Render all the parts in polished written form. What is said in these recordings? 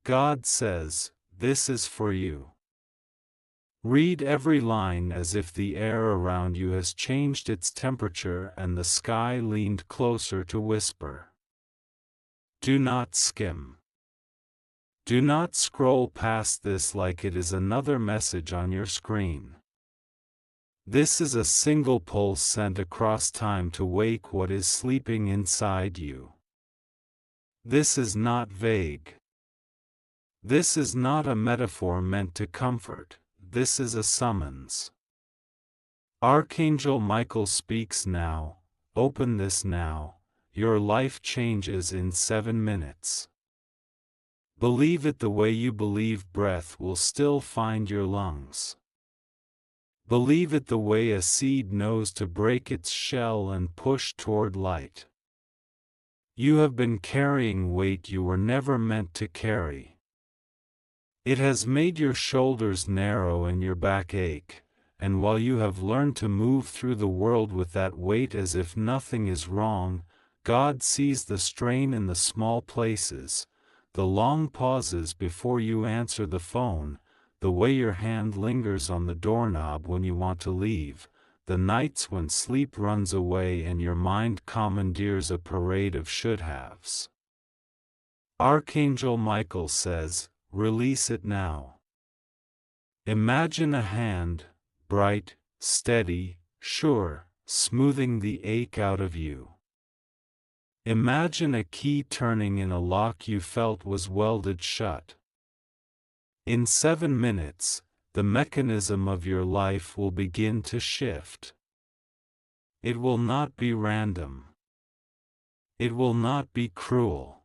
God says, this is for you. Read every line as if the air around you has changed its temperature and the sky leaned closer to whisper. Do not skim. Do not scroll past this like it is another message on your screen. This is a single pulse sent across time to wake what is sleeping inside you. This is not vague. This is not a metaphor meant to comfort. This is a summons. Archangel Michael speaks now. Open this now. Your life changes in 7 minutes. Believe it the way you believe breath will still find your lungs. Believe it the way a seed knows to break its shell and push toward light. You have been carrying weight you were never meant to carry. It has made your shoulders narrow and your back ache, and while you have learned to move through the world with that weight as if nothing is wrong, God sees the strain in the small places, the long pauses before you answer the phone, the way your hand lingers on the doorknob when you want to leave, the nights when sleep runs away and your mind commandeers a parade of should-haves. Archangel Michael says, release it now. Imagine a hand, bright, steady, sure, smoothing the ache out of you. Imagine a key turning in a lock you felt was welded shut. In 7 minutes, the mechanism of your life will begin to shift. It will not be random. It will not be cruel.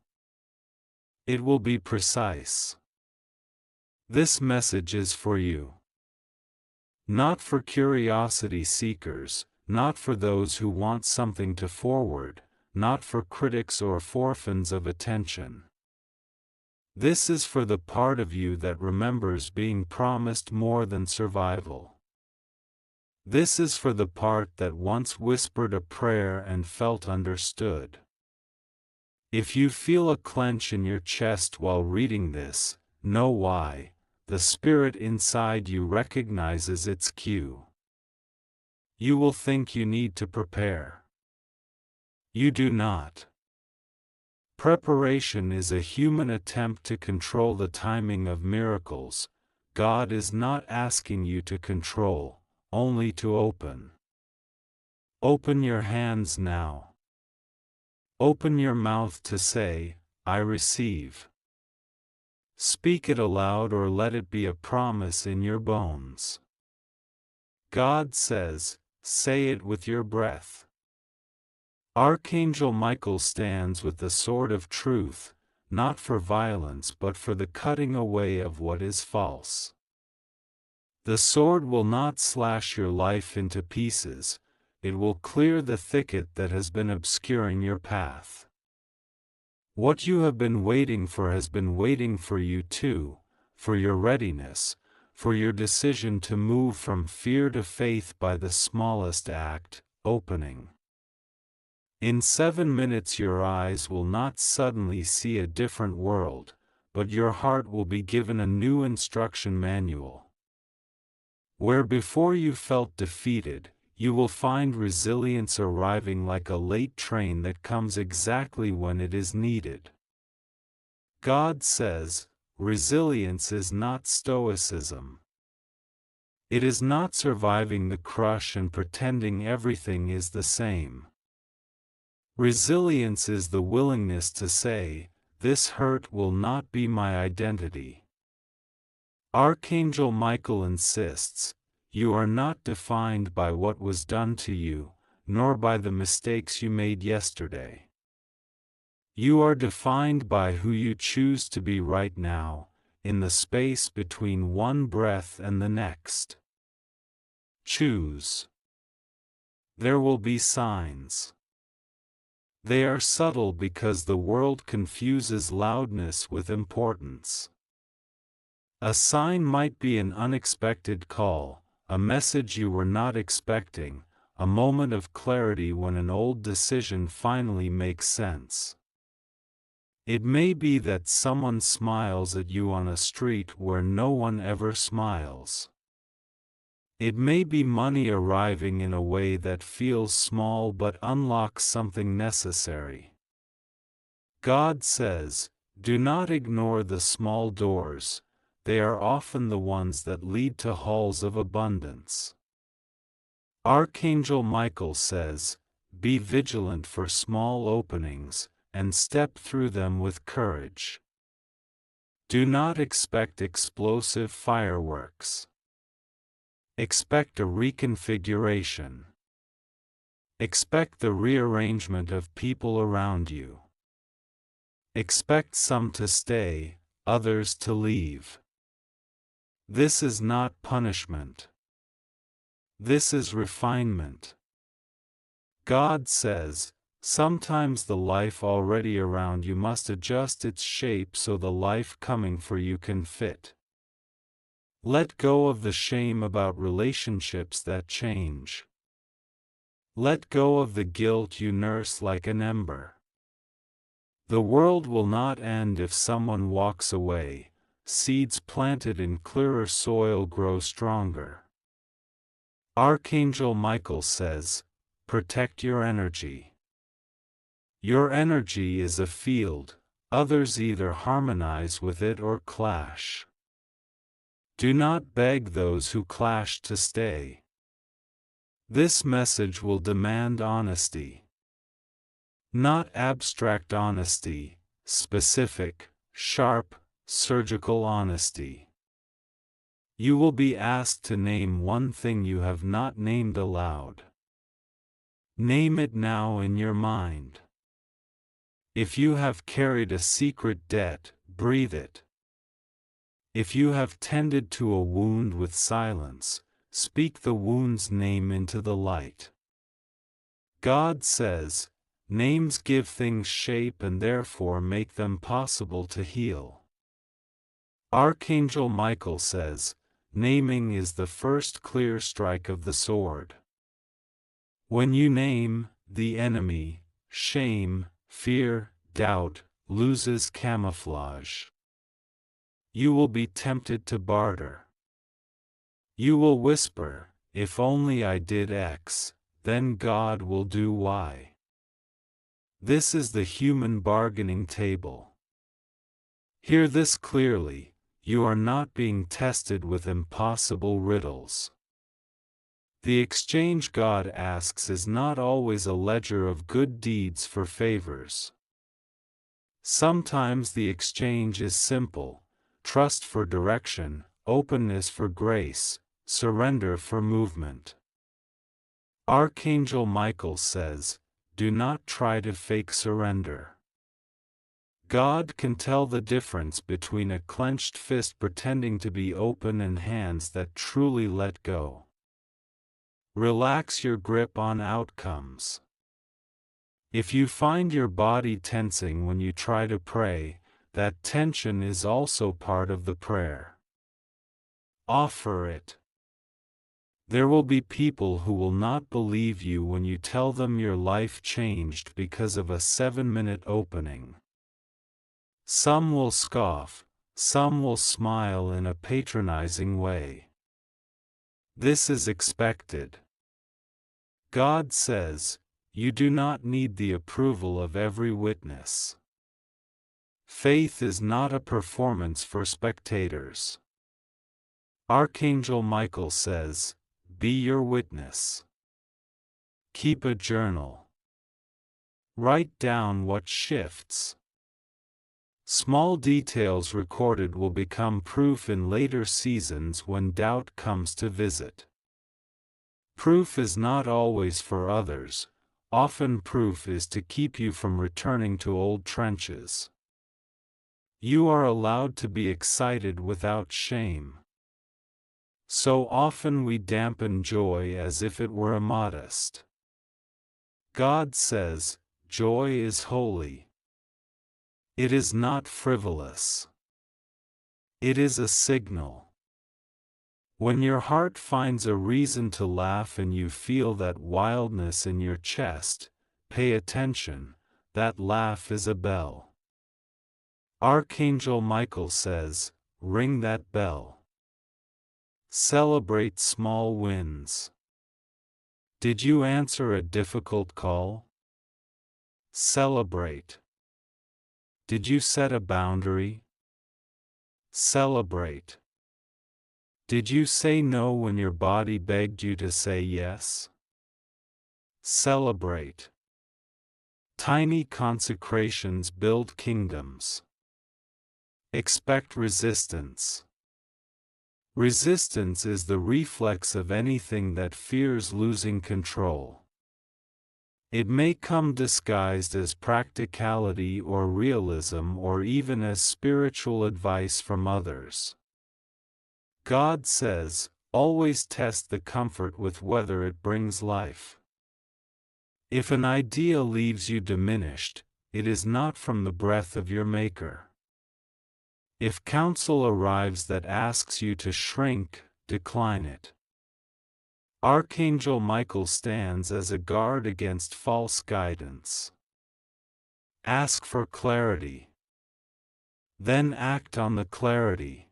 It will be precise. This message is for you. Not for curiosity seekers, not for those who want something to forward, not for critics or orphans of attention. This is for the part of you that remembers being promised more than survival. This is for the part that once whispered a prayer and felt understood. If you feel a clench in your chest while reading this, know why. The spirit inside you recognizes its cue. You will think you need to prepare. You do not. Preparation is a human attempt to control the timing of miracles. God is not asking you to control, only to open. Open your hands now. Open your mouth to say, I receive. Speak it aloud or let it be a promise in your bones. God says, say it with your breath. Archangel Michael stands with the sword of truth, not for violence but for the cutting away of what is false. The sword will not slash your life into pieces, it will clear the thicket that has been obscuring your path. What you have been waiting for has been waiting for you too, for your readiness, for your decision to move from fear to faith by the smallest act, opening. In 7 minutes your eyes will not suddenly see a different world, but your heart will be given a new instruction manual. Where before you felt defeated, you will find resilience arriving like a late train that comes exactly when it is needed. God says, resilience is not stoicism. It is not surviving the crush and pretending everything is the same. Resilience is the willingness to say, this hurt will not be my identity. Archangel Michael insists, you are not defined by what was done to you, nor by the mistakes you made yesterday. You are defined by who you choose to be right now, in the space between one breath and the next. Choose. There will be signs. They are subtle because the world confuses loudness with importance. A sign might be an unexpected call, a message you were not expecting, a moment of clarity when an old decision finally makes sense. It may be that someone smiles at you on a street where no one ever smiles. It may be money arriving in a way that feels small but unlocks something necessary. God says, do not ignore the small doors, they are often the ones that lead to halls of abundance. Archangel Michael says, be vigilant for small openings, and step through them with courage. Do not expect explosive fireworks. Expect a reconfiguration. Expect the rearrangement of people around you. Expect some to stay, others to leave. This is not punishment. This is refinement. God says, sometimes the life already around you must adjust its shape so the life coming for you can fit. Let go of the shame about relationships that change. Let go of the guilt you nurse like an ember. The world will not end if someone walks away. Seeds planted in clearer soil grow stronger. Archangel Michael says, protect your energy. Your energy is a field, others either harmonize with it or clash. Do not beg those who clash to stay. This message will demand honesty. Not abstract honesty, specific, sharp, surgical honesty. You will be asked to name one thing you have not named aloud. Name it now in your mind. If you have carried a secret debt, breathe it. If you have tended to a wound with silence, speak the wound's name into the light. God says, names give things shape and therefore make them possible to heal. Archangel Michael says, naming is the first clear strike of the sword. When you name, the enemy, shame, fear, doubt, loses camouflage. You will be tempted to barter. You will whisper, if only I did X, then God will do Y. This is the human bargaining table. Hear this clearly, you are not being tested with impossible riddles. The exchange God asks is not always a ledger of good deeds for favors. Sometimes the exchange is simple. Trust for direction, openness for grace, surrender for movement. Archangel Michael says, do not try to fake surrender. God can tell the difference between a clenched fist pretending to be open and hands that truly let go. Relax your grip on outcomes. If you find your body tensing when you try to pray, that tension is also part of the prayer. Offer it. There will be people who will not believe you when you tell them your life changed because of a 7-minute opening. Some will scoff, some will smile in a patronizing way. This is expected. God says, you do not need the approval of every witness. Faith is not a performance for spectators. Archangel Michael says, be your witness. Keep a journal. Write down what shifts. Small details recorded will become proof in later seasons when doubt comes to visit. Proof is not always for others, often proof is to keep you from returning to old trenches. You are allowed to be excited without shame. So often we dampen joy as if it were immodest. God says, joy is holy. It is not frivolous. It is a signal. When your heart finds a reason to laugh and you feel that wildness in your chest, pay attention, that laugh is a bell. Archangel Michael says, ring that bell. Celebrate small wins. Did you answer a difficult call? Celebrate. Did you set a boundary? Celebrate. Did you say no when your body begged you to say yes? Celebrate. Tiny consecrations build kingdoms. Expect resistance. Resistance is the reflex of anything that fears losing control. It may come disguised as practicality or realism or even as spiritual advice from others. God says, always test the comfort with whether it brings life. If an idea leaves you diminished, it is not from the breath of your Maker. If counsel arrives that asks you to shrink, decline it. Archangel Michael stands as a guard against false guidance. Ask for clarity. Then act on the clarity.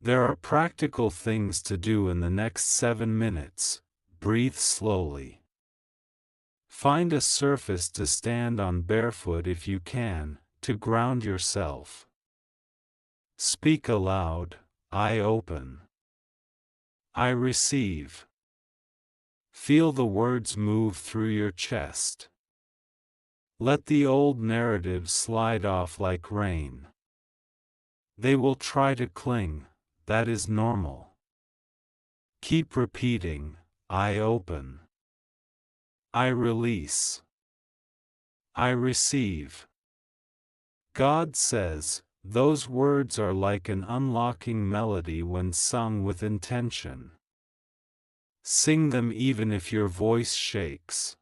There are practical things to do in the next 7 minutes. Breathe slowly. Find a surface to stand on barefoot if you can, to ground yourself. Speak aloud, I open. I receive. Feel the words move through your chest. Let the old narratives slide off like rain. They will try to cling, that is normal. Keep repeating, I open. I release. I receive. God says, those words are like an unlocking melody when sung with intention. Sing them even if your voice shakes.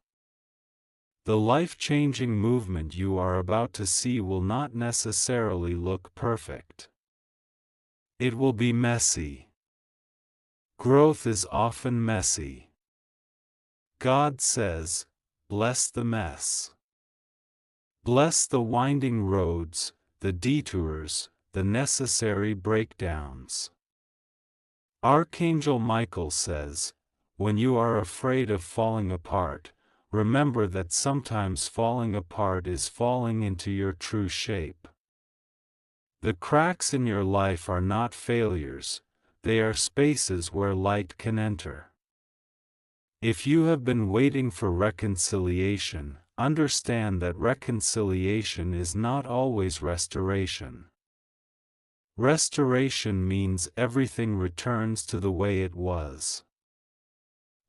The life-changing movement you are about to see will not necessarily look perfect. It will be messy. Growth is often messy. God says, bless the mess. Bless the winding roads, the detours, the necessary breakdowns. Archangel Michael says, when you are afraid of falling apart, remember that sometimes falling apart is falling into your true shape. The cracks in your life are not failures, they are spaces where light can enter. If you have been waiting for reconciliation, understand that reconciliation is not always restoration. Restoration means everything returns to the way it was.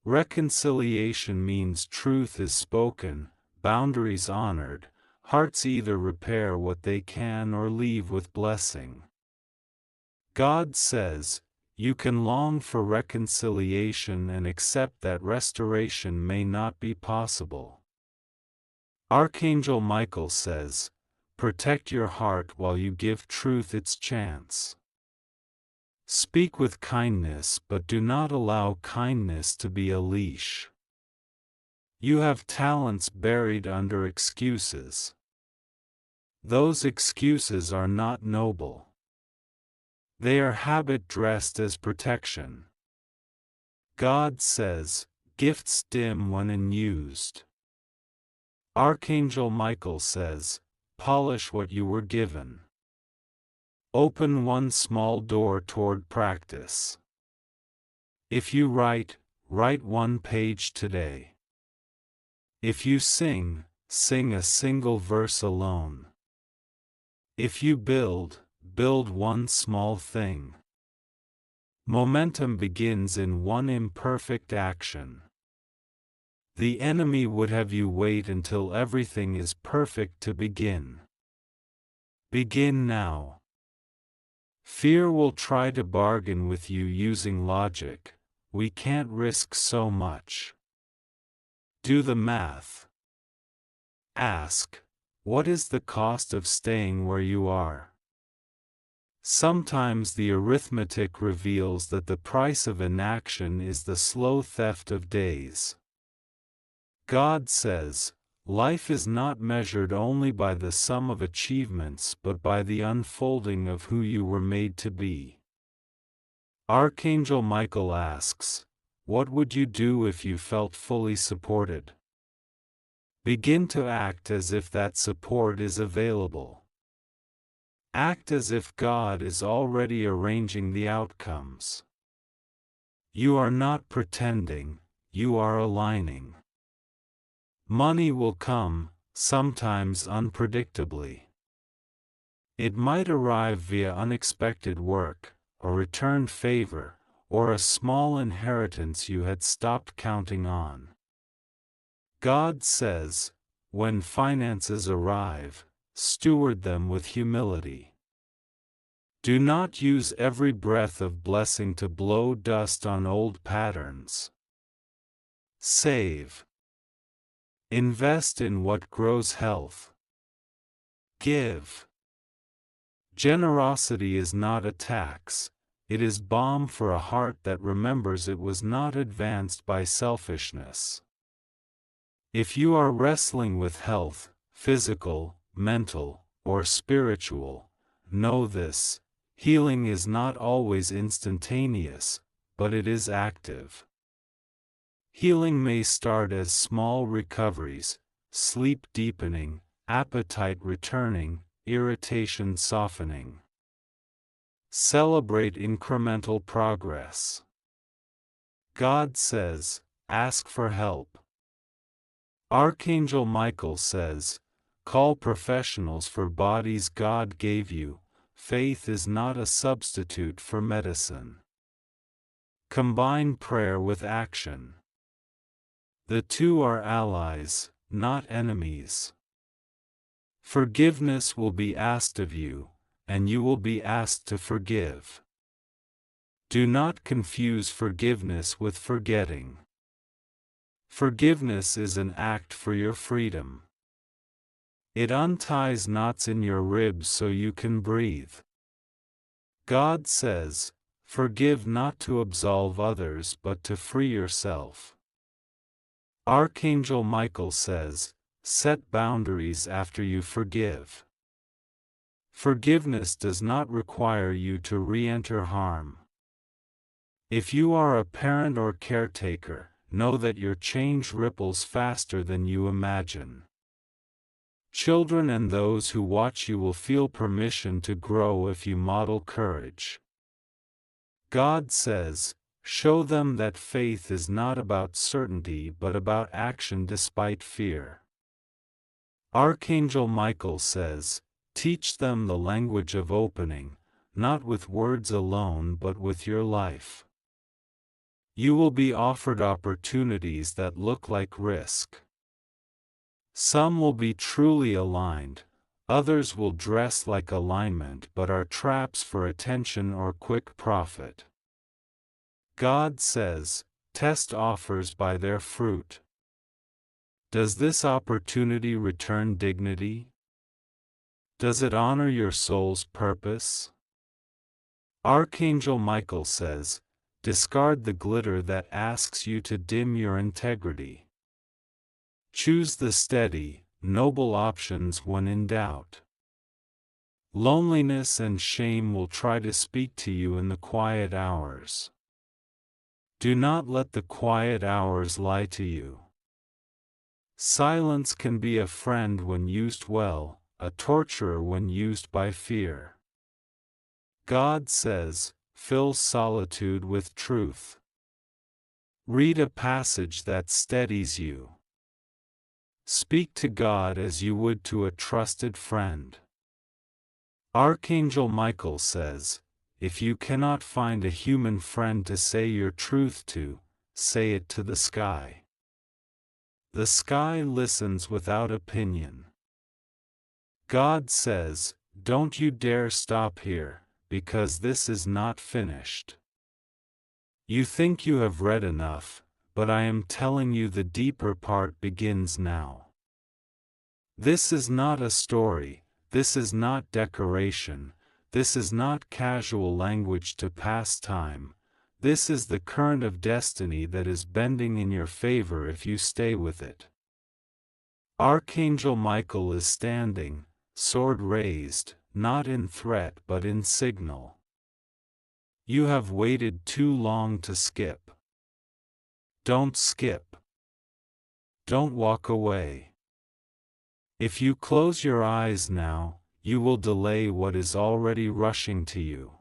Reconciliation means truth is spoken, boundaries honored, hearts either repair what they can or leave with blessing. God says, you can long for reconciliation and accept that restoration may not be possible. Archangel Michael says, protect your heart while you give truth its chance. Speak with kindness, but do not allow kindness to be a leash. You have talents buried under excuses. Those excuses are not noble. They are habit dressed as protection. God says, gifts dim when unused. Archangel Michael says, polish what you were given. Open one small door toward practice. If you write, write one page today. If you sing, sing a single verse alone. If you build, build one small thing. Momentum begins in one imperfect action. The enemy would have you wait until everything is perfect to begin. Begin now. Fear will try to bargain with you using logic. We can't risk so much. Do the math. Ask, what is the cost of staying where you are? Sometimes the arithmetic reveals that the price of inaction is the slow theft of days. God says, Life is not measured only by the sum of achievements but by the unfolding of who you were made to be. Archangel Michael asks, what would you do if you felt fully supported? Begin to act as if that support is available. Act as if God is already arranging the outcomes. You are not pretending, you are aligning. Money will come, sometimes unpredictably. It might arrive via unexpected work, a returned favor, or a small inheritance you had stopped counting on. God says, when finances arrive, steward them with humility. Do not use every breath of blessing to blow dust on old patterns. Save. Invest in what grows health. Give. Generosity is not a tax, it is balm for a heart that remembers it was not advanced by selfishness. If you are wrestling with health, physical, mental, or spiritual, know this: healing is not always instantaneous, but it is active. Healing may start as small recoveries, sleep deepening, appetite returning, irritation softening. Celebrate incremental progress. God says, ask for help. Archangel Michael says, call professionals for bodies God gave you. Faith is not a substitute for medicine. Combine prayer with action. The two are allies, not enemies. Forgiveness will be asked of you, and you will be asked to forgive. Do not confuse forgiveness with forgetting. Forgiveness is an act for your freedom. It unties knots in your ribs so you can breathe. God says, forgive not to absolve others but to free yourself. Archangel Michael says, set boundaries after you forgive. Forgiveness does not require you to re-enter harm. If you are a parent or caretaker, know that your change ripples faster than you imagine. Children and those who watch you will feel permission to grow if you model courage. God says, show them that faith is not about certainty but about action despite fear. Archangel Michael says, teach them the language of opening, not with words alone but with your life. You will be offered opportunities that look like risk. Some will be truly aligned, others will dress like alignment but are traps for attention or quick profit. God says, test offers by their fruit. Does this opportunity return dignity? Does it honor your soul's purpose? Archangel Michael says, discard the glitter that asks you to dim your integrity. Choose the steady, noble options when in doubt. Loneliness and shame will try to speak to you in the quiet hours. Do not let the quiet hours lie to you. Silence can be a friend when used well, a torturer when used by fear. God says, fill solitude with truth. Read a passage that steadies you. Speak to God as you would to a trusted friend. Archangel Michael says, if you cannot find a human friend to say your truth to, say it to the sky. The sky listens without opinion. God says, don't you dare stop here, because this is not finished. You think you have read enough, but I am telling you the deeper part begins now. This is not a story, this is not decoration, this is not casual language to pass time, this is the current of destiny that is bending in your favor if you stay with it. Archangel Michael is standing, sword raised, not in threat but in signal. You have waited too long to skip. Don't skip. Don't walk away. If you close your eyes now, you will delay what is already rushing to you.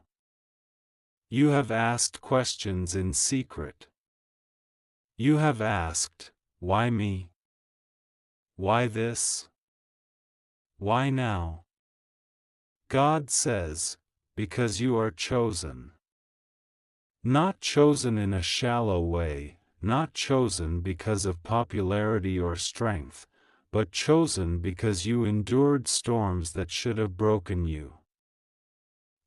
You have asked questions in secret. You have asked, why me? Why this? Why now? God says, because you are chosen. Not chosen in a shallow way, not chosen because of popularity or strength, but chosen because you endured storms that should have broken you.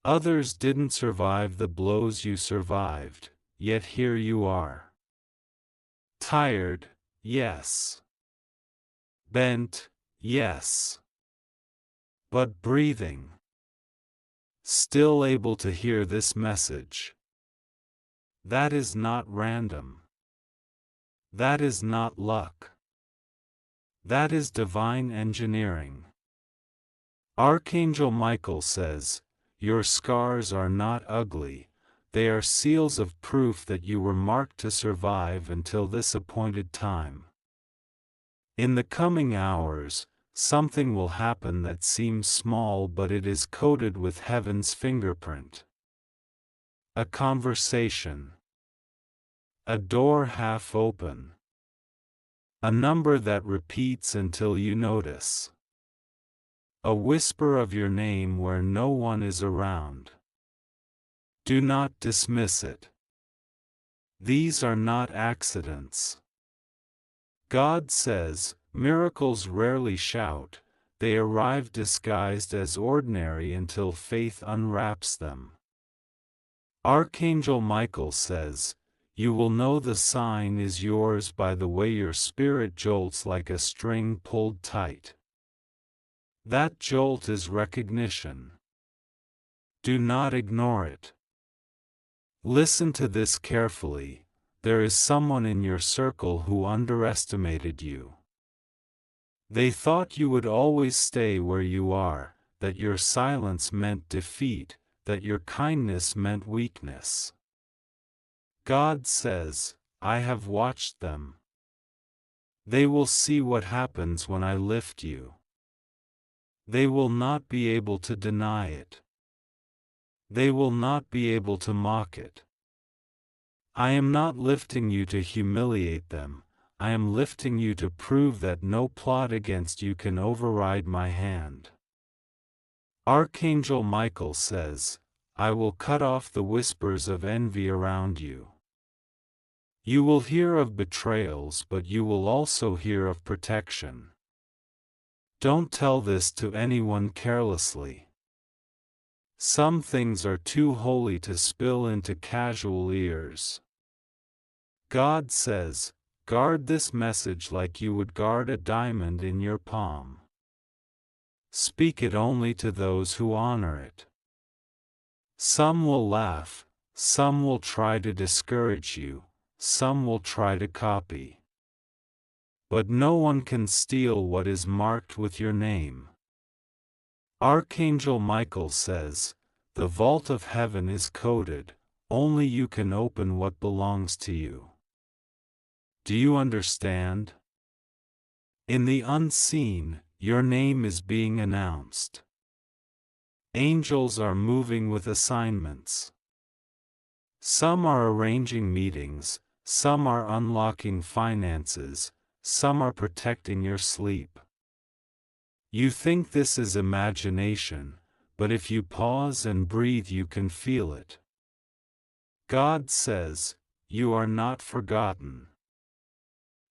Others didn't survive the blows you survived, yet here you are. Tired, yes. Bent, yes. But breathing. Still able to hear this message. That is not random. That is not luck. That is divine engineering. Archangel Michael says, your scars are not ugly, they are seals of proof that you were marked to survive until this appointed time. In the coming hours, something will happen that seems small but it is coated with heaven's fingerprint. A conversation. A door half open. A number that repeats until you notice. A whisper of your name where no one is around. Do not dismiss it. These are not accidents. God says, miracles rarely shout, they arrive disguised as ordinary until faith unwraps them. Archangel Michael says, you will know the sign is yours by the way your spirit jolts like a string pulled tight. That jolt is recognition. Do not ignore it. Listen to this carefully. There is someone in your circle who underestimated you. They thought you would always stay where you are, that your silence meant defeat, that your kindness meant weakness. God says, I have watched them. They will see what happens when I lift you. They will not be able to deny it. They will not be able to mock it. I am not lifting you to humiliate them, I am lifting you to prove that no plot against you can override my hand. Archangel Michael says, I will cut off the whispers of envy around you. You will hear of betrayals, but you will also hear of protection. Don't tell this to anyone carelessly. Some things are too holy to spill into casual ears. God says, guard this message like you would guard a diamond in your palm. Speak it only to those who honor it. Some will laugh, some will try to discourage you, some will try to copy. But no one can steal what is marked with your name. Archangel Michael says, the vault of heaven is coded, only you can open what belongs to you. Do you understand? In the unseen, your name is being announced. Angels are moving with assignments. Some are arranging meetings, some are unlocking finances, some are protecting your sleep. You think this is imagination, but if you pause and breathe you can feel it. God says, you are not forgotten.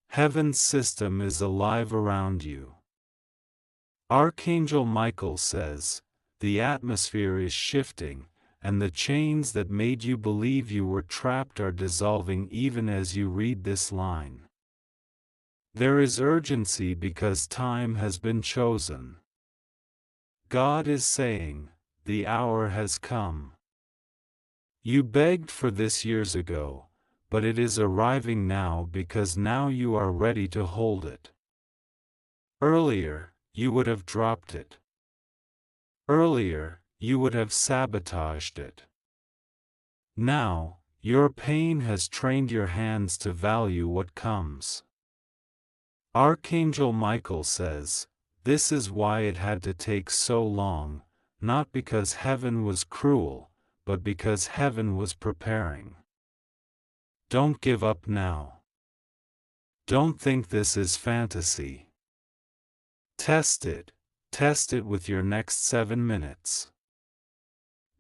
Heaven's system is alive around you. Archangel Michael says, the atmosphere is shifting, and the chains that made you believe you were trapped are dissolving even as you read this line. There is urgency because time has been chosen. God is saying, the hour has come. You begged for this years ago, but it is arriving now because now you are ready to hold it. Earlier, you would have dropped it. Earlier, you would have sabotaged it. Now, your pain has trained your hands to value what comes. Archangel Michael says, this is why it had to take so long, not because heaven was cruel, but because heaven was preparing. Don't give up now. Don't think this is fantasy. Test it with your next 7 minutes.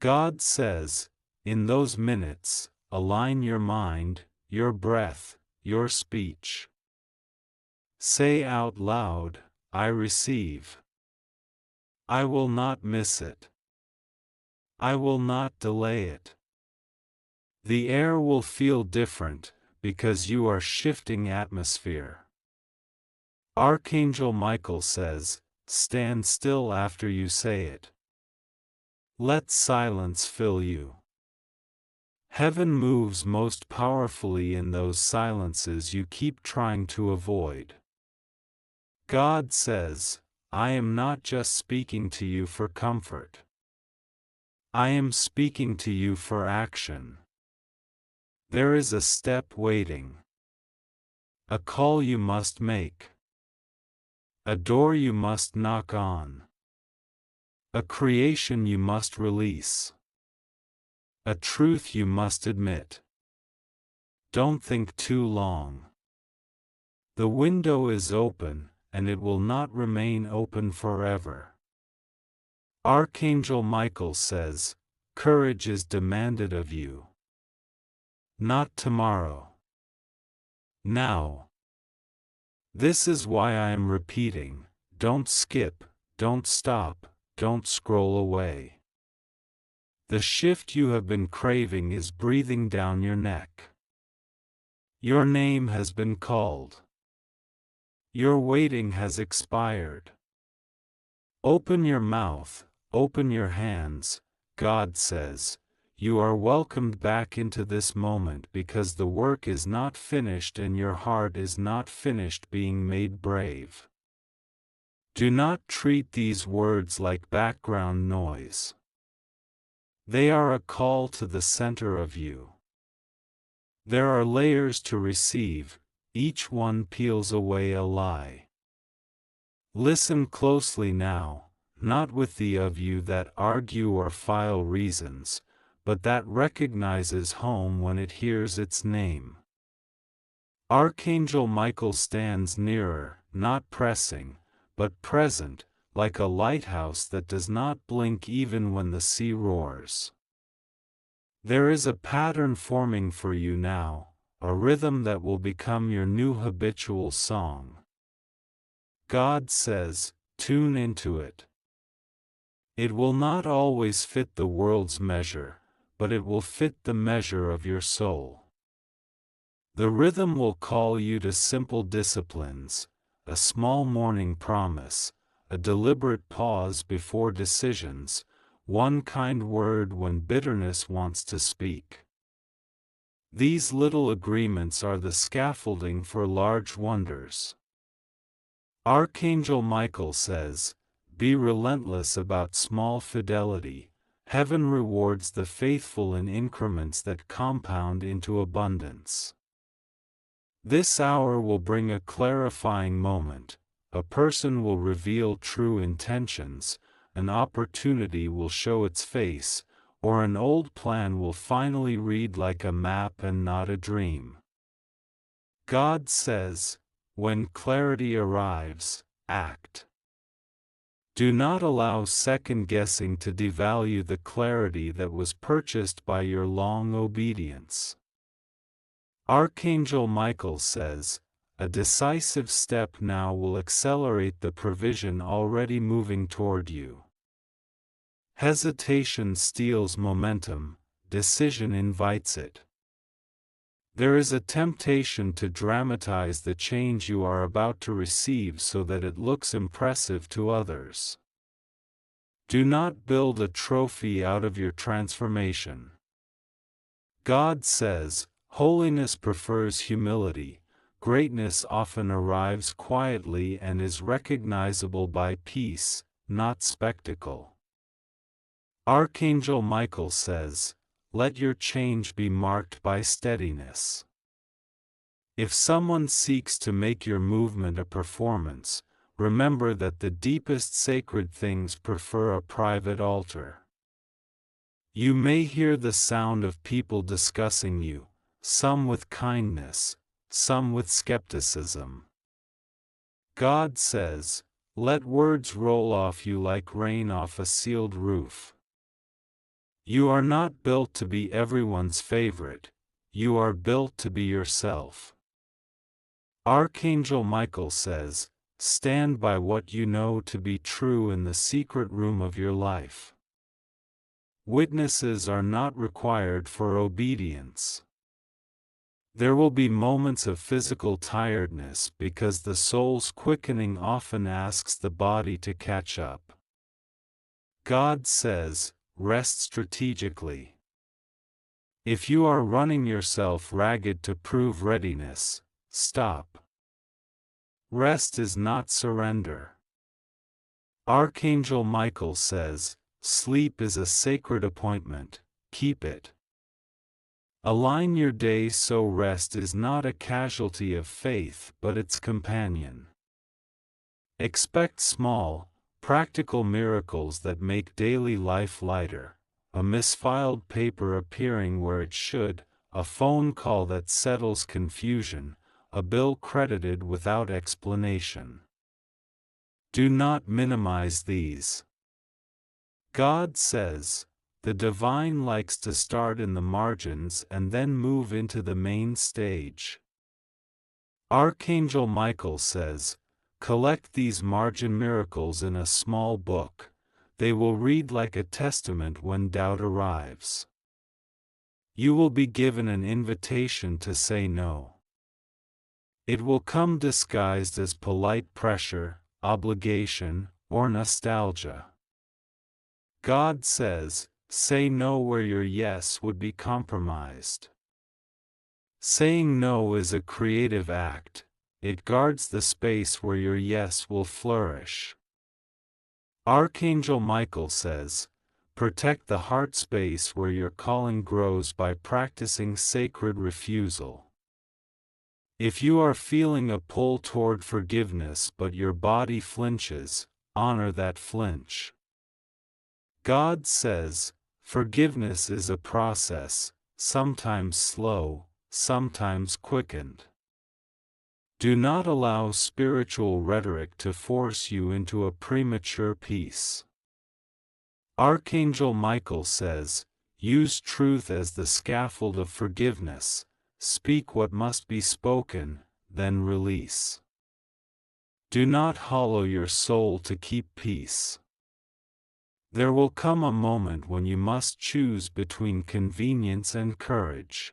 God says, in those minutes, align your mind, your breath, your speech. Say out loud, I receive. I will not miss it. I will not delay it. The air will feel different, because you are shifting atmosphere. Archangel Michael says, stand still after you say it. Let silence fill you. Heaven moves most powerfully in those silences you keep trying to avoid. God says, I am not just speaking to you for comfort. I am speaking to you for action. There is a step waiting. A call you must make. A door you must knock on. A creation you must release. A truth you must admit. Don't think too long. The window is open, and it will not remain open forever. Archangel Michael says, courage is demanded of you. Not tomorrow. Now. This is why I am repeating, don't skip, don't stop, don't scroll away. The shift you have been craving is breathing down your neck. Your name has been called. Your waiting has expired. Open your mouth, open your hands, God says, you are welcomed back into this moment because the work is not finished and your heart is not finished being made brave. Do not treat these words like background noise. They are a call to the center of you. There are layers to receive, each one peels away a lie. Listen closely now, not with the of you that argue or file reasons, but that recognizes home when it hears its name. Archangel Michael stands nearer, not pressing, but present, like a lighthouse that does not blink even when the sea roars. There is a pattern forming for you now, a rhythm that will become your new habitual song. God says, tune into it. It will not always fit the world's measure, but it will fit the measure of your soul. The rhythm will call you to simple disciplines, a small morning promise, a deliberate pause before decisions, one kind word when bitterness wants to speak. These little agreements are the scaffolding for large wonders. Archangel Michael says, be relentless about small fidelity. Heaven rewards the faithful in increments that compound into abundance. This hour will bring a clarifying moment, a person will reveal true intentions, an opportunity will show its face, or an old plan will finally read like a map and not a dream. God says, when clarity arrives, act. Do not allow second-guessing to devalue the clarity that was purchased by your long obedience. Archangel Michael says, a decisive step now will accelerate the provision already moving toward you. Hesitation steals momentum, decision invites it. There is a temptation to dramatize the change you are about to receive so that it looks impressive to others. Do not build a trophy out of your transformation. God says, holiness prefers humility, greatness often arrives quietly and is recognizable by peace, not spectacle. Archangel Michael says, "Let your change be marked by steadiness." If someone seeks to make your movement a performance, remember that the deepest sacred things prefer a private altar. You may hear the sound of people discussing you, some with kindness, some with skepticism. God says, "Let words roll off you like rain off a sealed roof." You are not built to be everyone's favorite, you are built to be yourself. Archangel Michael says, "Stand by what you know to be true in the secret room of your life." Witnesses are not required for obedience. There will be moments of physical tiredness because the soul's quickening often asks the body to catch up. God says, "Rest strategically." If you are running yourself ragged to prove readiness, stop. Rest is not surrender. Archangel Michael says, "Sleep is a sacred appointment, keep it." Align your day so rest is not a casualty of faith but its companion. Expect small, practical miracles that make daily life lighter: a misfiled paper appearing where it should, a phone call that settles confusion, a bill credited without explanation. Do not minimize these. God says, "The divine likes to start in the margins and then move into the main stage." Archangel Michael says, "Collect these margin miracles in a small book. They will read like a testament when doubt arrives." You will be given an invitation to say no. It will come disguised as polite pressure, obligation, or nostalgia. God says, "Say no where your yes would be compromised." Saying no is a creative act. It guards the space where your yes will flourish. Archangel Michael says, "Protect the heart space where your calling grows by practicing sacred refusal." If you are feeling a pull toward forgiveness but your body flinches, honor that flinch. God says, "Forgiveness is a process, sometimes slow, sometimes quickened." Do not allow spiritual rhetoric to force you into a premature peace. Archangel Michael says, "Use truth as the scaffold of forgiveness, speak what must be spoken, then release." Do not hollow your soul to keep peace. There will come a moment when you must choose between convenience and courage.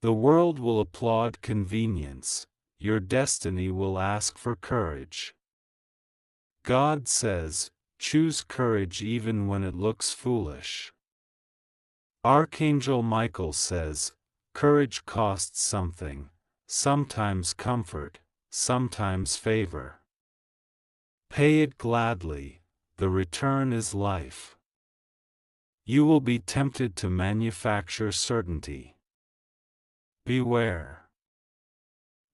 The world will applaud convenience, your destiny will ask for courage. God says, "Choose courage even when it looks foolish." Archangel Michael says, "Courage costs something, sometimes comfort, sometimes favor. Pay it gladly, the return is life." You will be tempted to manufacture certainty. Beware.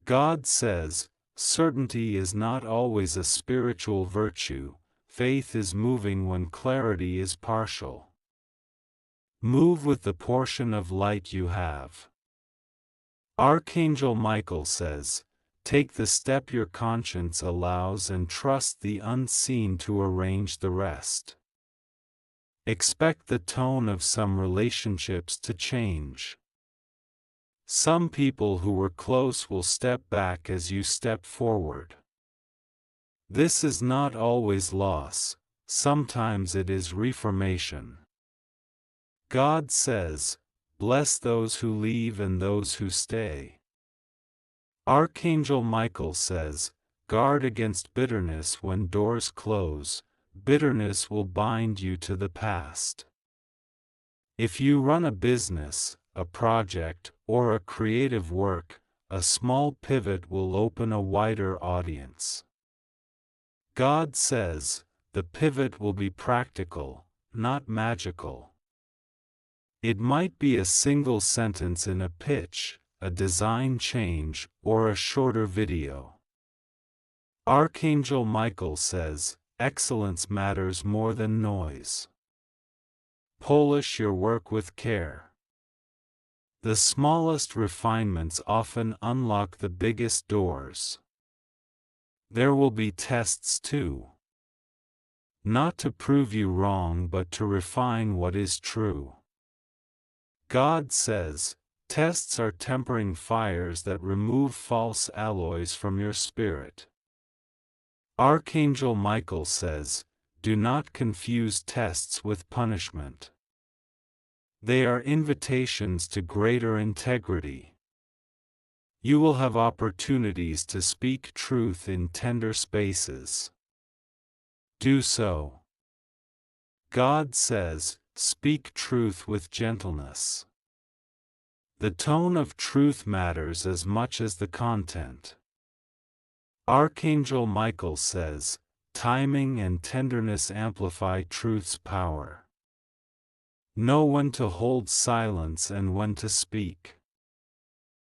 God says, "Certainty is not always a spiritual virtue, faith is moving when clarity is partial." Move with the portion of light you have. Archangel Michael says, "Take the step your conscience allows and trust the unseen to arrange the rest." Expect the tone of some relationships to change. Some people who were close will step back as you step forward. This is not always loss, sometimes it is reformation. God says, "Bless those who leave and those who stay." Archangel Michael says, "Guard against bitterness when doors close, bitterness will bind you to the past." If you run a business, a project, or a creative work, a small pivot will open a wider audience. God says, the pivot will be practical, not magical. It might be a single sentence in a pitch, a design change, or a shorter video. Archangel Michael says, excellence matters more than noise. Polish your work with care. The smallest refinements often unlock the biggest doors. There will be tests too. Not to prove you wrong but to refine what is true. God says, tests are tempering fires that remove false alloys from your spirit. Archangel Michael says, do not confuse tests with punishment. They are invitations to greater integrity. You will have opportunities to speak truth in tender spaces. Do so. God says, speak truth with gentleness. The tone of truth matters as much as the content. Archangel Michael says, timing and tenderness amplify truth's power. Know when to hold silence and when to speak.